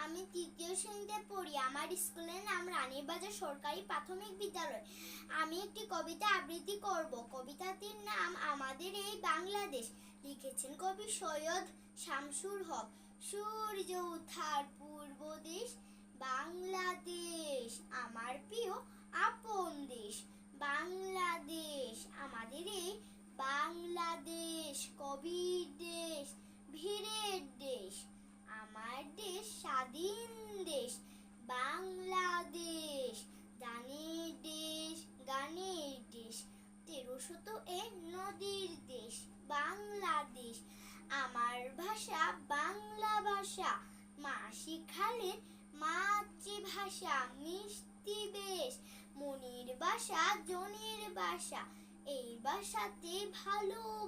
আমি তৃতীয় শ্রেণীতে পড়ি। আমার স্কুলের নাম রানীরবাজার সরকারি প্রাথমিক বিদ্যালয়। আমি একটি কবিতা আবৃত্তি করব। কবিতাটির নাম আমাদের এই বাংলাদেশ। লিখেছেন কবি সৈয়দ শামসুল হক। সূর্য ওঠার পূর্ব দেশ বাংলাদেশ, আমার প্রিয় আপন দেশ বাংলাদেশ। আমাদের এই বাংলাদেশ কবির দেশ, বীরের দেশ। আমার দেশ স্বাধীন দেশ বাংলাদেশ, দানের দেশ, গানের দেশ, 1300 নদীর দেশ বাংলাদেশ। আমার ভাষা বাংলা ভাষা, মা শিখালেন মাতৃভাষা। মিষ্টি বেশ মনির বাসা, জনের বাসা, এই ভাষাতে ভালোবাসা।